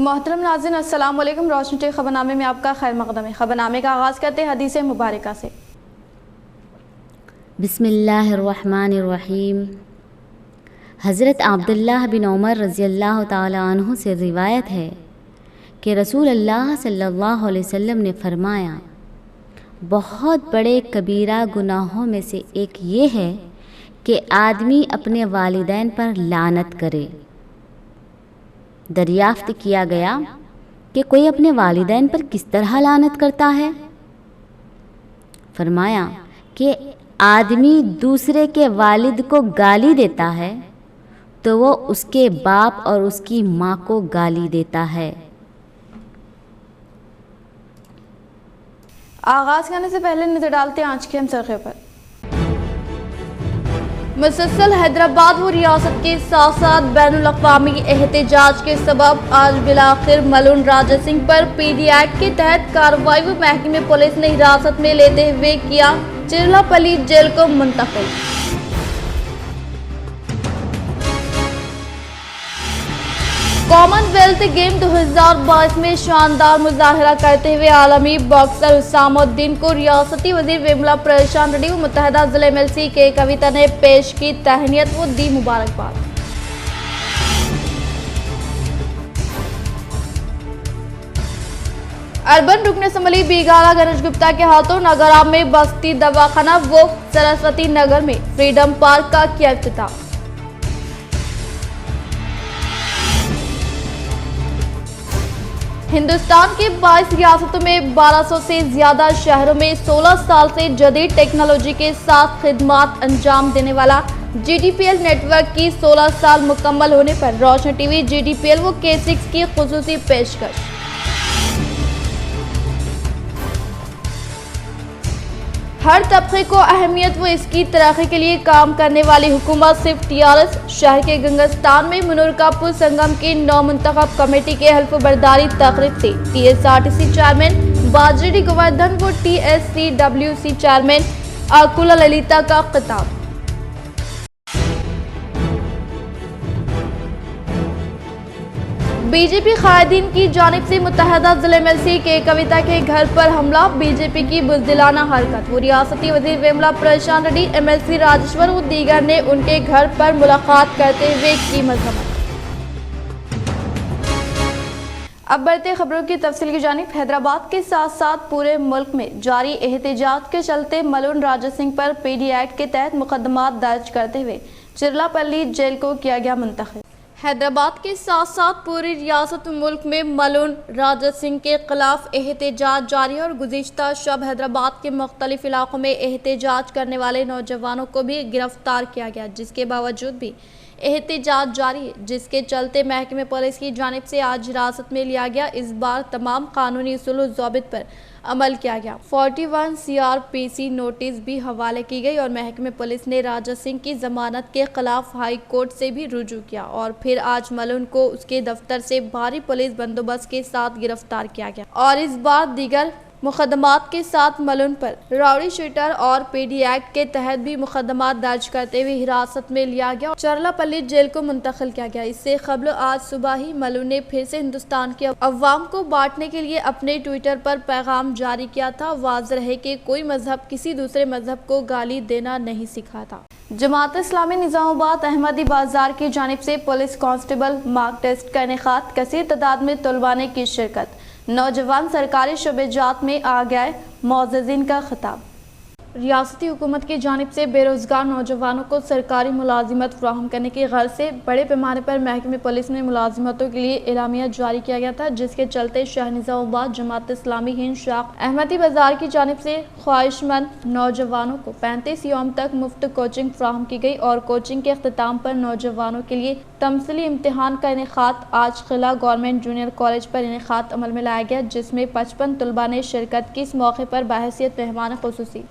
محترم ناظرین السلام علیکم۔ روشنی ٹی خبرنامے میں آپ کا خیر مقدم ہے۔ خبرنامے کا آغاز کرتے ہیں حدیث مبارکہ سے۔ بسم اللہ الرحمن الرحیم۔ حضرت عبداللہ بن عمر رضی اللہ تعالی عنہ سے روایت ہے کہ رسول اللہ صلی اللہ علیہ وسلم نے فرمایا، بہت بڑے کبیرہ گناہوں میں سے ایک یہ ہے کہ آدمی اپنے والدین پر لعنت کرے۔ دریافت کیا گیا کہ کوئی اپنے والدین پر کس طرح لعنت کرتا ہے؟ فرمایا کہ آدمی دوسرے کے والد کو گالی دیتا ہے تو وہ اس کے باپ اور اس کی ماں کو گالی دیتا ہے۔ آغاز کرنے سے پہلے نظر ڈالتے ہیں آج کے اہم سرخے پر۔ مسلسل حیدرآباد و ریاست کے ساتھ ساتھ بین الاقوامی احتجاج کے سبب آج بالآخر ملون راجہ سنگھ پر پی ڈی ایکٹ کے تحت کارروائی و محکمہ پولیس نے حراست میں لیتے ہوئے کیا چرلاپلی جیل کو منتقل۔ کامن ویلتھ گیم 2022 میں شاندار مظاہرہ کرتے ہوئے عالمی باکسر حسام الدین کو ریاستی وزیر ویملا پرشانت ریڈی و متحدہ ضلع MLC کے کویتا نے پیش کی تہنیت و دی مبارکباد۔ اربن رکن اسمبلی بیگالہ گنیش گپتا کے ہاتھوں ناگرام میں بستی دواخانہ و سرسوتی نگر میں فریڈم پارک کا کیا افتتاح۔ ہندوستان کے 22 ریاستوں میں 1200 سے زیادہ شہروں میں 16 سال سے جدید ٹیکنالوجی کے ساتھ خدمات انجام دینے والا GDPL نیٹ ورک کی 16 سال مکمل ہونے پر روشنی ٹی وی GDPL و K6 کی خصوصی پیشکش۔ ہر طبقے کو اہمیت و اس کی ترقی کے لیے کام کرنے والی حکومت صرف TRS شہر کے گنگستان میں منورکا پور سنگم کی نو منتخب کمیٹی کے حلف برداری تقریب سے TSRTC چیئرمین باجری گوردھن و TSCWC چیئرمین اکولا للیتا کا خطاب۔ بی جے پی قائدین کی جانب سے متحدہ ضلع MLC کے کویتا کے گھر پر حملہ، BJP کی بزدلانہ حرکت۔ وہ ریاستی وزیر ویملا پرشانت ریڈی، MLC راجیشور و دیگر نے ان کے گھر پر ملاقات کرتے ہوئے کی مذمت۔ اب بڑھتے خبروں کی تفصیل کی جانب۔ حیدرآباد کے ساتھ ساتھ پورے ملک میں جاری احتجاج کے چلتے ملون راجہ سنگھ پر PD ایکٹ کے تحت مقدمات درج کرتے ہوئے چرلاپلی جیل کو کیا گیا منتقل۔ حیدرآباد کے ساتھ ساتھ پوری ریاست ملک میں ملون راجہ سنگھ کے خلاف احتجاج جاری ہے اور گزشتہ شب حیدرآباد کے مختلف علاقوں میں احتجاج کرنے والے نوجوانوں کو بھی گرفتار کیا گیا، جس کے باوجود بھی احتجاج جاری ہے، جس کے چلتے محکمہ پولیس کی جانب سے آج حراست میں لیا گیا۔ اس بار تمام قانونی اصول و ضوابط پر عمل کیا گیا۔ 41 CRPC نوٹس بھی حوالے کی گئی اور محکمہ پولیس نے راجہ سنگھ کی ضمانت کے خلاف ہائی کورٹ سے بھی رجوع کیا اور پھر آج ملون کو اس کے دفتر سے بھاری پولیس بندوبست کے ساتھ گرفتار کیا گیا اور اس بار دیگر مقدمات کے ساتھ ملون پر راؤڈی شیٹر اور PD ایکٹ کے تحت بھی مقدمات درج کرتے ہوئے حراست میں لیا گیا اور چرلاپلی جیل کو منتقل کیا گیا۔ اس سے قبل آج صبح ہی ملون نے پھر سے ہندوستان کے عوام کو بانٹنے کے لیے اپنے ٹویٹر پر پیغام جاری کیا تھا۔ واضح ہے کہ کوئی مذہب کسی دوسرے مذہب کو گالی دینا نہیں سکھاتا۔ جماعت اسلامی نظام آباد احمدی بازار کی جانب سے پولیس کانسٹیبل مارک ٹیسٹ کا انعقاد، کثیر تعداد میں طلباء نے کی شرکت۔ نوجوان سرکاری شعبے جات میں آ گئے، معززین کا خطاب۔ ریاستی حکومت کی جانب سے بے روزگار نوجوانوں کو سرکاری ملازمت فراہم کرنے کی غرض سے بڑے پیمانے پر محکمہ پولیس نے ملازمتوں کے لیے اعلامیہ جاری کیا گیا تھا، جس کے چلتے شہر نظام آباد جماعت اسلامی ہند شاخ احمدی بازار کی جانب سے خواہش مند نوجوانوں کو 35 یوم تک مفت کوچنگ فراہم کی گئی اور کوچنگ کے اختتام پر نوجوانوں کے لیے تمثیلی امتحان کا انعقاد آج قلعہ گورنمنٹ جونیئر کالج پر انعقاد عمل میں لایا گیا، جس میں 55 طلباء نے شرکت کی۔ اس موقع پر بحیثیت مہمان خصوصی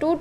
2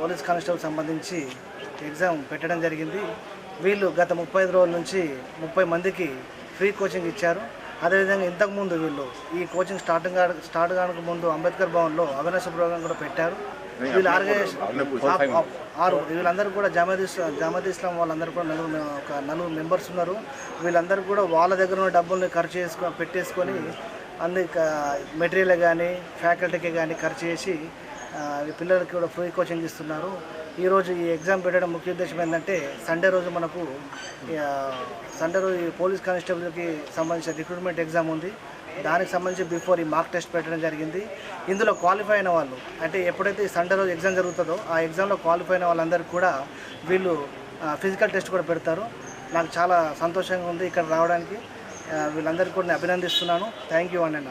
పోలీస్ కానిస్టేబుల్ సంబంధించి ఎగ్జామ్ పెట్టడం జరిగింది. వీళ్ళు గత 35 రోజుల నుంచి 30 మందికి ఫ్రీ కోచింగ్ ఇచ్చారు. అదేవిధంగా ఇంతకుముందు వీళ్ళు ఈ కోచింగ్ స్టార్ట్ కానక ముందు అంబేద్కర్ భవన్లో అవేర్నెస్ ప్రోగ్రామ్ కూడా పెట్టారు. వీళ్ళు వీళ్ళందరూ కూడా జమాత్ ఇస్లాం వాళ్ళందరూ కూడా నలుగురు మెంబర్స్ ఉన్నారు. వీళ్ళందరూ కూడా వాళ్ళ దగ్గర ఉన్న డబ్బుల్ని ఖర్చు పెట్టేసుకొని అన్ని మెటీరియల్ కానీ ఫ్యాకల్టీకి కానీ ఖర్చు చేసి పిల్లలకి కూడా ఫ్రీ కోచింగ్ ఇస్తున్నారు. ఈరోజు ఈ ఎగ్జామ్ పెట్టడం ముఖ్య ఉద్దేశం ఏంటంటే సండే రోజు ఈ పోలీస్ కానిస్టేబుల్కి సంబంధించిన రిక్రూట్మెంట్ ఎగ్జామ్ ఉంది. దానికి సంబంధించి బిఫోర్ ఈ మార్క్ టెస్ట్ పెట్టడం జరిగింది. ఇందులో క్వాలిఫై అయిన వాళ్ళు అంటే ఎప్పుడైతే సండే రోజు ఎగ్జామ్ జరుగుతుందో ఆ ఎగ్జామ్లో క్వాలిఫై అయిన వాళ్ళందరికీ కూడా వీళ్ళు ఫిజికల్ టెస్ట్ కూడా పెడతారు. నాకు చాలా సంతోషంగా ఉంది ఇక్కడ రావడానికి. వీళ్ళందరికీ కూడా నేను అభినందిస్తున్నాను. థ్యాంక్ యూ అన్న.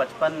55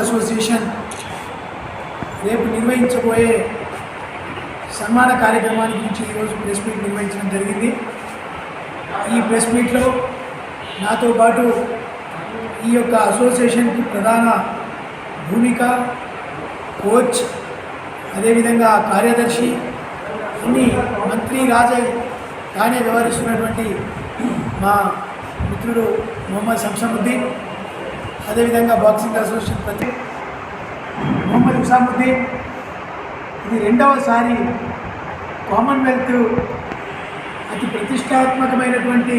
అసోసియేషన్ రేపు నిర్వహించబోయే సన్మాన కార్యక్రమానికి గురించి ఈరోజు ప్రెస్ మీట్ నిర్వహించడం జరిగింది। ఈ ప్రెస్ మీట్లో నాతో పాటు ఈ యొక్క అసోసియేషన్కి ప్రధాన భూమిక, కోచ్, అదేవిధంగా కార్యదర్శి, అన్ని మంత్రి రాజే తానే వ్యవహరిస్తున్నటువంటి మా మిత్రుడు మొహమ్మద్ శంషముద్దీన్, అదేవిధంగా బాక్సింగ్ అసోసియేషన్ ప్రతి మొహమ్మద్ హుసాముద్దీన్. ఇది రెండవసారి కామన్వెల్త్ అతి ప్రతిష్టాత్మకమైనటువంటి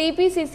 TPCC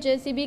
JCB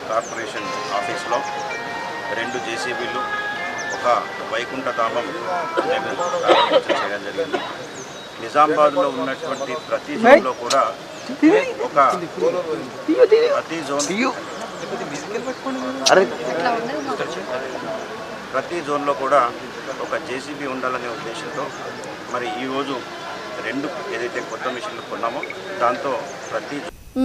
కార్పొరేషన్ ఆఫీస్లో 2 JCBలు ఒక వైకుంఠ ధామం ప్రారంభించడం జరిగింది. నిజామాబాద్లో ఉన్నటువంటి ప్రతి జోన్లో కూడా ఒక ప్రతి జోన్లో కూడా ఒక JCB ఉండాలనే ఉద్దేశంతో మరి ఈరోజు 2 ఏదైతే కొత్త మిషన్లు కొన్నామో దాంతో ప్రతి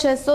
600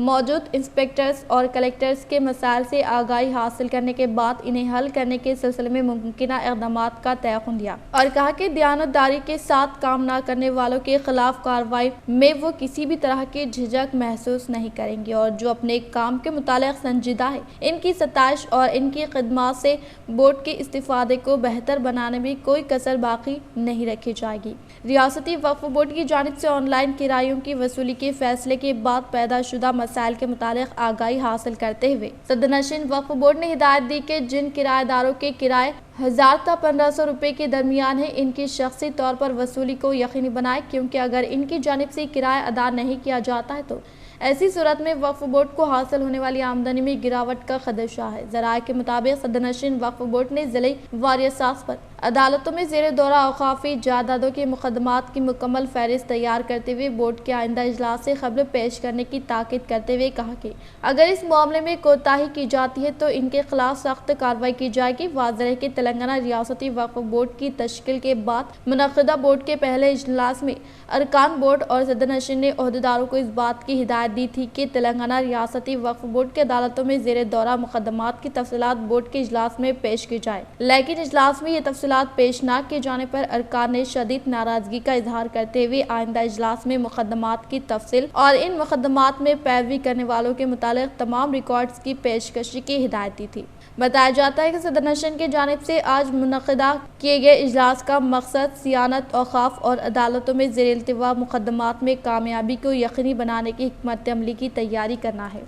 موجود انسپیکٹرز اور کلیکٹرز کے مسائل سے آگاہی حاصل کرنے کے بعد انہیں حل کرنے کے سلسلے میں ممکنہ اقدامات کا تعین دیا اور کہا کہ دیانتداری کے ساتھ کام نہ کرنے والوں کے خلاف کارروائی میں وہ کسی بھی طرح کی جھجک محسوس نہیں کریں گے اور جو اپنے کام کے متعلق سنجیدہ ہے ان کی ستائش اور ان کی خدمات سے بورڈ کے استفادے کو بہتر بنانے میں کوئی کسر باقی نہیں رکھی جائے گی۔ ریاستی وقف بورڈ کی جانب سے آن لائن کرایوں کی وصولی کے فیصلے کے بعد پیدا شدہ مسائل کے متعلق آگاہی حاصل کرتے ہوئے صدرنشین وقف بورڈ نے ہدایت دی کہ جن کرایہ داروں کے کرائے 1000 تا 1500 روپے کے درمیان ہے ان کی شخصی طور پر وصولی کو یقینی بنائے، کیونکہ اگر ان کی جانب سے کرایہ ادا نہیں کیا جاتا ہے تو ایسی صورت میں وقف بورڈ کو حاصل ہونے والی آمدنی میں گراوٹ کا خدشہ ہے۔ ذرائع کے مطابق صدرنشین وقف بورڈ نے ضلعی واری اساس پر عدالتوں میں زیر دورہ اوقافی جائیدادوں کے مقدمات کی مکمل فہرست تیار کرتے ہوئے بورڈ کے آئندہ اجلاس سے خبر پیش کرنے کی تاکید کرتے ہوئے کہا کہ اگر اس معاملے میں کوتاہی کی جاتی ہے تو ان کے خلاف سخت کارروائی کی جائے گی۔ واضح ہے کہ تلنگانہ ریاستی وقف بورڈ کی تشکیل کے بعد منعقدہ بورڈ کے پہلے اجلاس میں ارکان بورڈ اور صدرنشین نے عہدیداروں کو اس بات کی ہدایت دی تھی کہ تلنگانہ ریاستی وقف بورڈ کے عدالتوں میں زیر دورہ مقدمات کی تفصیلات بورڈ کے اجلاس میں پیش کی جائے، لیکن اجلاس میں یہ تفصیلات پیش نہ کیے جانے پر ارکان نے شدید ناراضگی کا اظہار کرتے ہوئے آئندہ اجلاس میں مقدمات کی تفصیل اور ان مقدمات میں پیروی کرنے والوں کے متعلق تمام ریکارڈز کی پیشکشی کی ہدایت دی تھی۔ بتایا جاتا ہے کہ صدرنشین کی جانب سے آج منعقدہ کیے گئے اجلاس کا مقصد صیانت اوقاف اور عدالتوں میں زیر التوا مقدمات میں کامیابی کو یقینی بنانے کی حکمت عملی کی تیاری کرنا ہے۔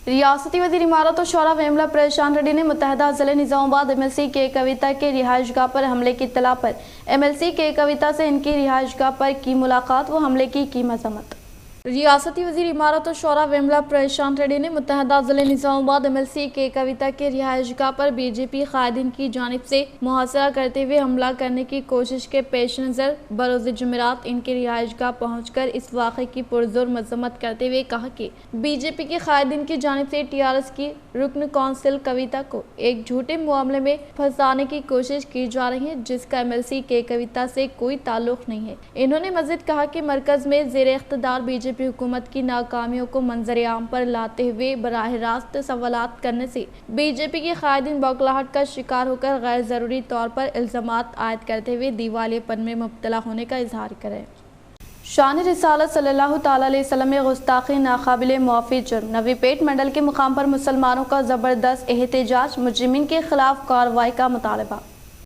ریاستی وزیر امارت و شورا ویملا پریشان ریڈی نے متحدہ ضلع نظام آباد ایم ایل سی کے کویتا کے رہائش گاہ پر حملے کی اطلاع پر ایم ایل سی کے کویتا سے ان کی رہائش گاہ پر کی ملاقات و حملے کی مذمت۔ ریاستی وزیر امارت و شورا ویملا پریشان ریڈی نے متحدہ ضلع نظام آباد ایم ایل سی کے کویتا کے رہائش گاہ پر بی جے پی قائدین کی جانب سے محاصرہ کرتے ہوئے حملہ کرنے کی کوشش کے پیش نظر بروز جمعرات ان کی رہائش گاہ پہنچ کر اس واقعے کی پرزور مذمت کرتے ہوئے کہا کہ بی جے پی کے قائدین کی جانب سے ٹی آر ایس کی رکن کونسل کویتا کو ایک جھوٹے معاملے میں پھنسانے کی کوشش کی جا رہی ہے جس کا ایم ایل سی کے کویتا سے کوئی تعلق نہیں ہے۔ انہوں نے مزید کہا کہ مرکز میں زیر اقتدار بی جے پی حکومت کی ناکامیوں کو منظر عام پر لاتے ہوئے براہ راست سوالات کرنے سے بی جے پی کے قائدین بوکھلاہٹ کا شکار ہو کر غیر ضروری طور پر الزامات عائد کرتے ہوئے دیوالیے پن میں مبتلا ہونے کا اظہار کریں۔ شان رسالت صلی اللہ تعالی علیہ وسلم میں گستاخی ناقابل معافی جرم، نوی پیٹ منڈل کے مقام پر مسلمانوں کا زبردست احتجاج، مجرمین کے خلاف کارروائی کا مطالبہ۔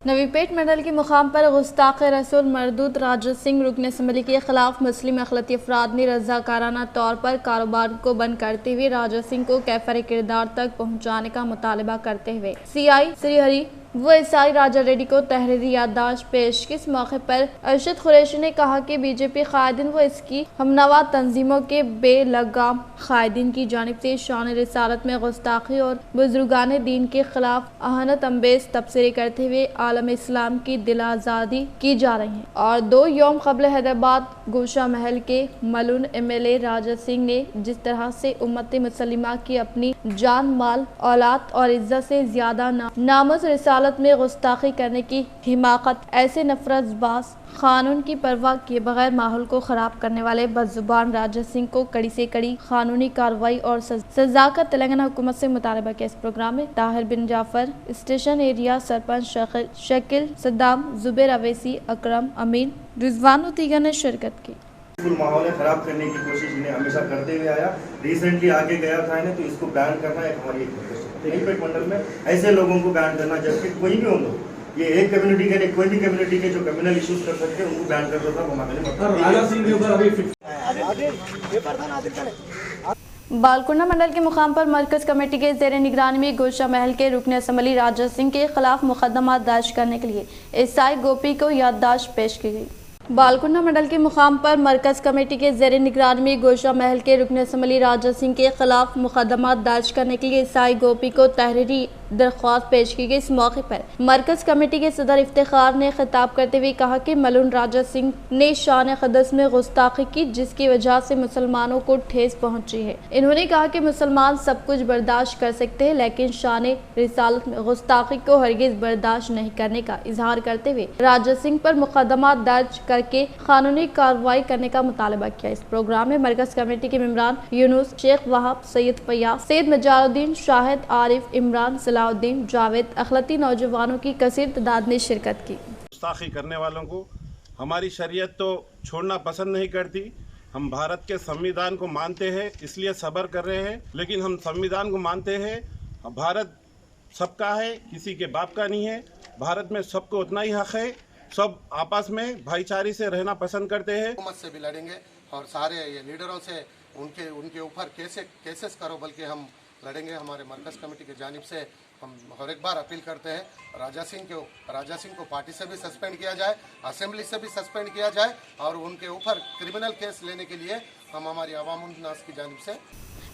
نوی پیٹ منڈل کے مقام پر گستاخ رسول مردود راجہ سنگھ رکن اسمبلی کے خلاف مسلم اقلیتی افراد نے رضاکارانہ طور پر کاروبار کو بند کرتے ہوئے راجہ سنگھ کو کیفر کردار تک پہنچانے کا مطالبہ کرتے ہوئے سی آئی سری ہری و عیسائی راجہ ریڈی کو تحریری یادداشت پیش کی۔ اس موقع پر ارشد قریشی نے کہا کہ بی جے پی قائدین و اس کی ہمنوا تنظیموں کے بے لگام قائدین کی جانب سے شان رسالت میں گستاخی اور بزرگان دین کے خلاف اہانت انگیز تبصرے کرتے ہوئے عالم اسلام کی دل آزادی کی جا رہی ہے اور 2 یوم قبل حیدرآباد گوشہ محل کے ملون M L A Raja Singh نے جس طرح سے امت مسلمہ کی اپنی جان مال اولاد اور عزت سے زیادہ ناموس رسالت میں گستاخی کرنے کی حماقت، ایسے نفرت باز قانون کی پرواہ کیے بغیر ماحول کو خراب کرنے والے بدزبان راجہ سنگھ کو کڑی سے کڑی قانونی کارروائی اور سزا کا تلنگانہ حکومت سے مطالبہ کیا۔ اس پروگرام میں طاہر بن جعفر، اسٹیشن ایریا سرپنچ شکیل، صدام، زبیر اویسی، اکرم، امین، رضوان و دیگر نے شرکت کی۔ ماحول خراب کرنے کی کوشش انہیں ہمیشہ کرتے ہوئے آیا، ریسنٹلی آگے گیا تھا انہیں، تو اس کو بیان کرنا ایک ہماری نئی پیٹ منڈل میں ایسے لوگوں کو بیان کرنا، جبکہ کوئی بھی ہو لو، یہ ایک کمیونٹی کے نہیں، کوئی بھی کمیونٹی کے جو کمیونل ایشوز کر سکتے ہیں ان کو بیان کرتا تھا۔ بالکنڈہ منڈل کے مقام پر مرکز کمیٹی کے زیر نگرانی میں گوشہ محل کے رکن اسمبلی راجہ سنگھ کے خلاف مقدمات درج کرنے کے لیے عیسائی گوپی کو یادداشت پیش کی گئی۔ بالکنڈہ منڈل کے مقام پر مرکز کمیٹی کے زیر نگرانی میں گوشہ محل کے رکن اسمبلی راجہ سنگھ کے خلاف مقدمات درج کرنے کے لیے عیسائی گوپی کو تحریری درخواست پیش کی گئی۔ اس موقع پر مرکز کمیٹی کے صدر افتخار نے خطاب کرتے ہوئے کہا کہ ملون راجا سنگھ نے شان اقدس میں گستاخی کی جس کی وجہ سے مسلمانوں کو ٹھیس پہنچی ہے۔ انہوں نے کہا کہ مسلمان سب کچھ برداشت کر سکتے ہیں لیکن شان رسالت میں گستاخی کو ہرگز برداشت نہیں کرنے کا اظہار کرتے ہوئے راجا سنگھ پر مقدمات درج کر کے قانونی کارروائی کرنے کا مطالبہ کیا۔ اس پروگرام میں مرکز کمیٹی کے ممبران یونس، شیخ وہاب، سید فیاض، سید مجال الدین، شاہد، عارف، عمران، صلاح الدین، جاوید، اخلاقی نوجوانوں کی کثیر تعداد نے شرکت کی۔ گستاخی کرنے والوں کو ہماری شریعت تو چھوڑنا پسند نہیں کرتی۔ ہم بھارت کے سمویدھان کو مانتے ہیں، اس لیے صبر کر رہے ہیں، لیکن ہم سمویدھان کو مانتے ہیں۔ بھارت سب کا ہے، کسی کے باپ کا نہیں ہے۔ بھارت میں سب کو اتنا ہی حق ہے، سب آپس میں بھائی چارے سے رہنا پسند کرتے ہیں۔ حکومت سے بھی لڑیں گے اور سارے لیڈروں سے ان کے اوپر کیسز کرو بلکہ ہم لڑیں گے۔ ہمارے مرکز کمیٹی کی جانب سے ہم ہر ایک بار اپیل کرتے ہیں راجا سنگھ کو پارٹی سے بھی سسپینڈ کیا جائے، اسمبلی سے بھی سسپینڈ کیا جائے اور ان کے اوپر کرمنل کیس لینے کے لیے ہم ہماری عوام الناس کی جانب سے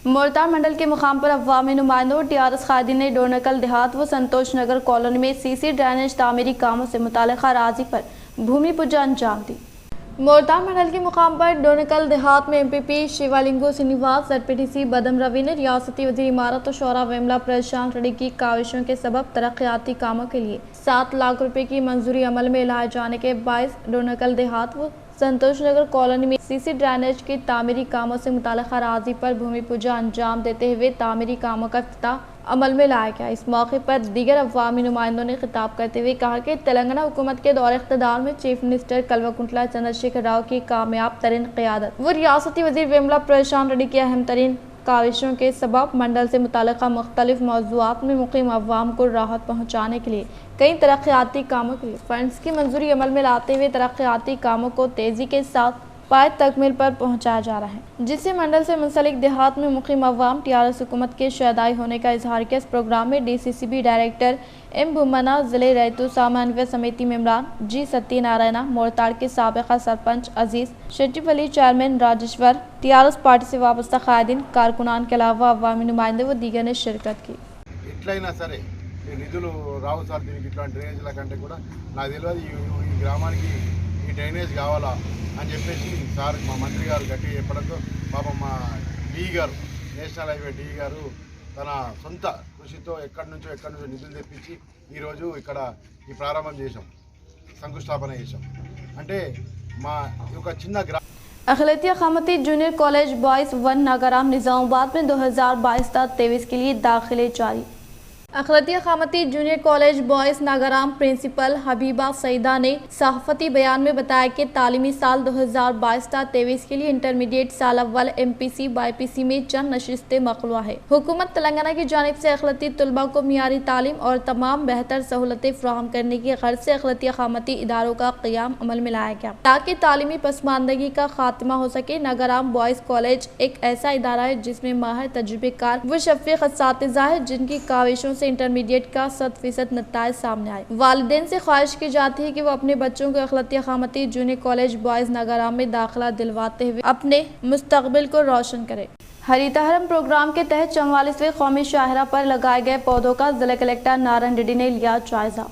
مورتال منڈل کے مقام پر عوامی نمائندوں ٹی آر ایس قائدین نے ڈونکل دیہات و سنتوش نگر کالونی میں سی سی ڈرینیج تعمیری کاموں سے متعلقہ اراضی پر بھومی پوجا انجام دی۔ مورتال منڈل کے مقام پر ڈونکل دیہات میں M P P Shivalingu Srinivas, Z P T C Badam Ravi نے ریاستی وزیر امارت و شورا ویملا پرشانت ریڈی کی کاوشوں کے سبب ترقیاتی کاموں کے لیے 7 لاکھ روپے کی منظوری عمل میں لائے جانے کے باعث ڈونکل دیہات و سنتوش نگر کالونی میں سی سی ڈرینیج کی تعمیری کاموں سے متعلقہ اراضی پر بھومی پوجا انجام دیتے ہوئے تعمیری کاموں کا افتتاح عمل میں لایا گیا۔ اس موقع پر دیگر عوامی نمائندوں نے خطاب کرتے ہوئے کہا کہ تلنگانہ حکومت کے دور اقتدار میں چیف منسٹر کلوکنٹلا چندرشیکھر راؤ کی کامیاب ترین قیادت و ریاستی وزیر ویملا پرشانت ریڈی کی اہم ترین کاوشوں کے سبب منڈل سے متعلقہ مختلف موضوعات میں مقیم عوام کو راحت پہنچانے کے لیے کئی ترقیاتی کاموں کے لیے فنڈز کی منظوری عمل میں لاتے ہوئے ترقیاتی کاموں کو تیزی کے ساتھ پائے تکمیل پر پہنچایا جا رہا ہے، جس سے منڈل سے منسلک دیہات میں مقیم عوام ٹی آر ایس حکومت کے شہدائی ہونے کا اظہار کیا۔ اس پروگرام میں D C C B director M Bhumana, ضلع ریتو سامانویہ سمیتی ممبران جی ستیہ نارائنا، مورتال کے سابقہ sarpanch Aziz Shetti Pally, chairman Rajeshwar, T R S party سے وابستہ قائدین، کارکنان کے علاوہ عوامی نمائندے و دیگر نے شرکت کی۔ ఎట్లయినా సరే ఈ నిధులు రావు సార్ దీనికి ఇట్లాంటి డ్రైనేజీల కంటే కూడా నాకు తెలియదు ఈ గ్రామానికి ఈ డ్రైనేజ్ కావాలా అని చెప్పేసి సార్ మా మంత్రి గారు గట్టిగా చెప్పడంతో పాపం మా డిఈ గారు నేషనల్ హైవే డిఈ గారు తన సొంత కృషితో ఎక్కడి నుంచో నిధులు తెప్పించి ఈరోజు ఇక్కడ ఈ ప్రారంభం చేశాం, శంకుస్థాపన చేశాం। అంటే మా ఒక చిన్న اقلیتی اقامتی جونیئر کالج بوائز 1 ناگرام نظام آباد میں 2022-23 کے لیے داخلے جاری۔ اقلیتی اقامتی جونیئر کالج بوائز ناگرام پرنسپل حبیبہ سعیدہ نے صحافتی بیان میں بتایا کہ تعلیمی سال 2022-23 کے لیے انٹرمیڈیٹ سال اول ایم پی سی بائی پی سی میں چند نشستیں مقروضہ ہے۔ حکومت تلنگانہ کی جانب سے اقلیتی طلباء کو معیاری تعلیم اور تمام بہتر سہولتیں فراہم کرنے کی غرض سے اقلیتی اقامتی اداروں کا قیام عمل میں لایا گیا تاکہ تعلیمی پسماندگی کا خاتمہ ہو سکے۔ ناگرام بوائز کالج ایک ایسا ادارہ ہے جس میں ماہر تجربے کار و شفیق اساتذہ ہیں جن کی کاوشوں سے انٹرمیڈیٹ کا 100% نتائج سامنے آئے۔ والدین سے خواہش کی جاتی ہے کہ وہ اپنے بچوں کو اقلیتی اقامتی جونیئر کالج بوائز ناگرام میں داخلہ دلواتے ہوئے اپنے مستقبل کو روشن کرے۔ ہریتا ہرم پروگرام کے تحت 44ویں قومی شاہراہ پر لگائے گئے پودوں کا ضلع کلکٹر نارائن ریڈی نے لیا جائزہ۔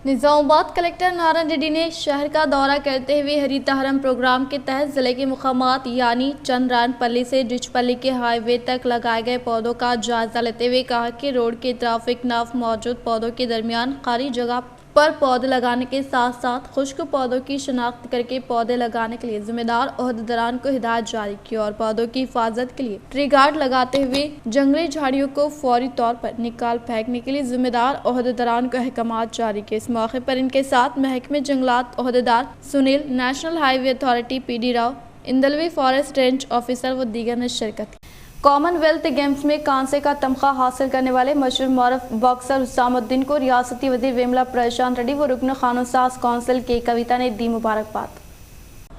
نظام آباد کلکٹر نارائن ریڈی نے شہر کا دورہ کرتے ہوئے ہریتا ہرم پروگرام کے تحت ضلع کے مقامات یعنی چندرائن پلی سے ڈچ پلی کے ہائی وے تک لگائے گئے پودوں کا جائزہ لیتے ہوئے کہا کہ روڈ کے ٹریفک ناف موجود پودوں کے درمیان خالی جگہ پر پودے لگانے کے ساتھ ساتھ خشک پودوں کی شناخت کر کے پودے لگانے کے لیے ذمہ دار عہدیداران کو ہدایت جاری کی اور پودوں کی حفاظت کے لیے ٹری گارڈ لگاتے ہوئے جنگلی جھاڑیوں کو فوری طور پر نکال پھینکنے کے لیے ذمہ دار عہدیداران کو احکامات جاری کیے۔ اس موقع پر ان کے ساتھ محکمہ جنگلات عہدیدار Sunil, national highway authority P D Rao, Indalwai forest range officer و دیگر نے شرکت کی۔ کامن ویلتھ گیمز میں کانسے کا تمغہ حاصل کرنے والے مشہور معروف باکسر حسام الدین کو ریاستی وزیر ویملا پرشانت ریڈی و رکن قانون ساز کونسل کے کویتا نے دی مبارکباد۔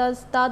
10 ta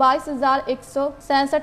22,167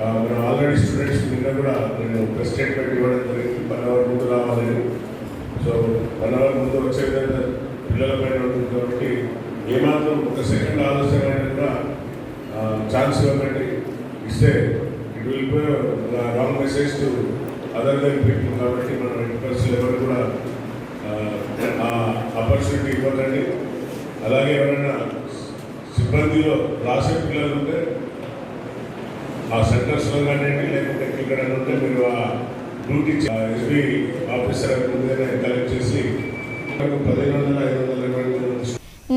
మనం ఆల్రెడీ స్టూడెంట్స్ నిన్న కూడా నేను ప్రెస్ స్టేట్మెంట్ ఇవ్వడం జరిగింది 1 అవర్ ముందు రావాలని. సో 1 అవర్ ముందు వచ్చే విధంగా పిల్లల పైన ఉంటుంది కాబట్టి ఏమాత్రం ఒక సెకండ్ ఆలోచన కూడా ఛాన్స్ ఇవ్వకండి. ఇస్తే it will be wrong message to other then people. కాబట్టి మనం ఎడ్యుకేషన్ ఎవరు కూడా ఆపర్చునిటీ ఇవ్వకండి. అలాగే ఎవరైనా సిబ్బందిలో రాసే పిల్లలు ఉంటే ఆ సెంటర్స్లో కానివ్వండి లేకపోతే ఇక్కడ ఉంటే మీరు ఆ డ్యూటీ ఎస్బీ ఆఫీసర్ ముందుగానే కలెక్ట్ చేసి 15,500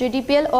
GDPL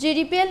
GDPL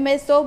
MSO,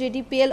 GDPL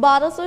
1200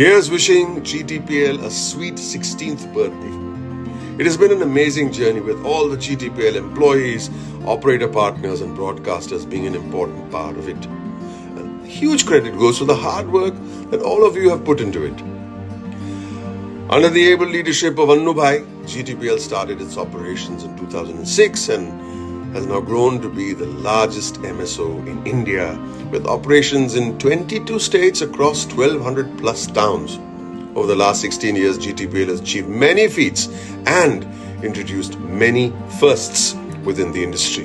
Here's wishing GDPL a sweet 16th birthday. It has been an amazing journey with all the GDPL employees, operator partners and broadcasters being an important part of it. And huge credit goes to the hard work that all of you have put into it. Under the able leadership of Annu Bhai, GDPL started its operations in 2006 and has now grown to be the largest MSO in India with operations in 22 states across 1,200 plus towns. Over the last 16 years, GDPL has achieved many feats and introduced many firsts within the industry.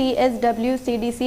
TSWCDC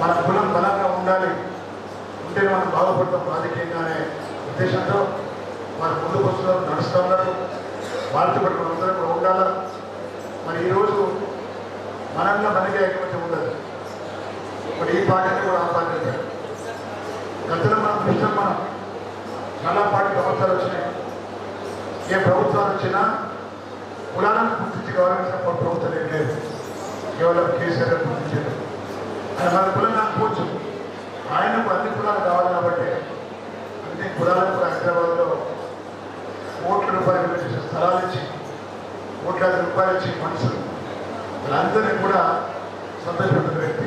మన కులం బలంగా ఉండాలి, ఉంటే మనం బాగుపడతాం రాజకీయంగా అనే ఉద్దేశంతో మన ముందుకు వస్తున్నారు, నడుస్తూ ఉన్నారు. వాళ్ళతో పాటు మనందరం కూడా ఉండాలి. మరి ఈరోజు మనల్లో మనకే ఐకమత్యం ఉండదు. మరి ఈ పార్టీని కూడా ఆ పార్టీ గతంలో మనం చూస్తాం, మనం చాలా పార్టీ ప్రభుత్వాలు వచ్చినాయి. ఏ ప్రభుత్వాలు వచ్చినా కులాలను గుర్తించి గౌరవించిన ప్రభుత్వం లేదు. కేవలం కేసీఆర్ గుర్తించారు. ఆయన మన కులం కాకపోవచ్చు, ఆయనకు అన్ని కులాలు కావాలి కాబట్టి అన్ని కులాలకు కూడా హైదరాబాద్లో కోట్ల రూపాయలు చేసే స్థలాలు ఇచ్చి, కోట్లాది రూపాయలు ఇచ్చి మనుషులు వీళ్ళందరినీ కూడా సంతోషపెట్టిన వ్యక్తి.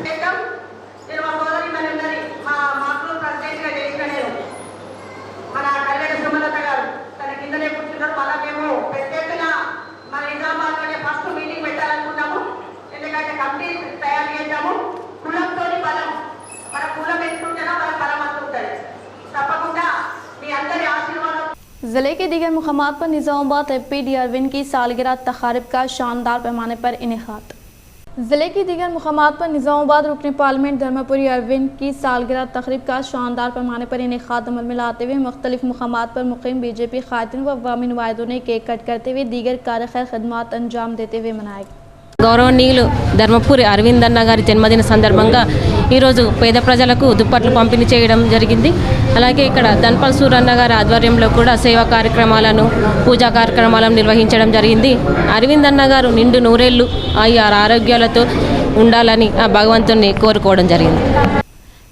ضلع کے دیگر مقامات پر نظام آباد اے ڈی اروند کی سالگرہ تقاریب کا شاندار پیمانے پر انعقاد۔ ضلع کی دیگر مقامات پر نظام آباد رکن پارلیمنٹ دھرما پوری اروند کی سالگرہ تقریب کا شاندار پیمانے پر انعقاد عمل میں لاتے ہوئے مختلف مقامات پر مقیم بی جے پی قائدین و عوامی نمائندوں نے کیک کٹ کرتے ہوئے دیگر کار خیر خدمات انجام دیتے ہوئے منائے۔ గౌరవనీయులు ధర్మపురి అరవింద్ అన్న గారి జన్మదిన సందర్భంగా ఈరోజు పేద ప్రజలకు దుప్పట్లు పంపిణీ చేయడం జరిగింది. అలాగే ఇక్కడ ధన్పల్ సూరన్న గారి ఆధ్వర్యంలో కూడా సేవా కార్యక్రమాలను పూజా కార్యక్రమాలను నిర్వహించడం జరిగింది. అరవింద్ అన్న గారు నిండు నూరేళ్లు ఆరోగ్యాలతో ఉండాలని ఆ భగవంతుని కోరుకోవడం జరిగింది.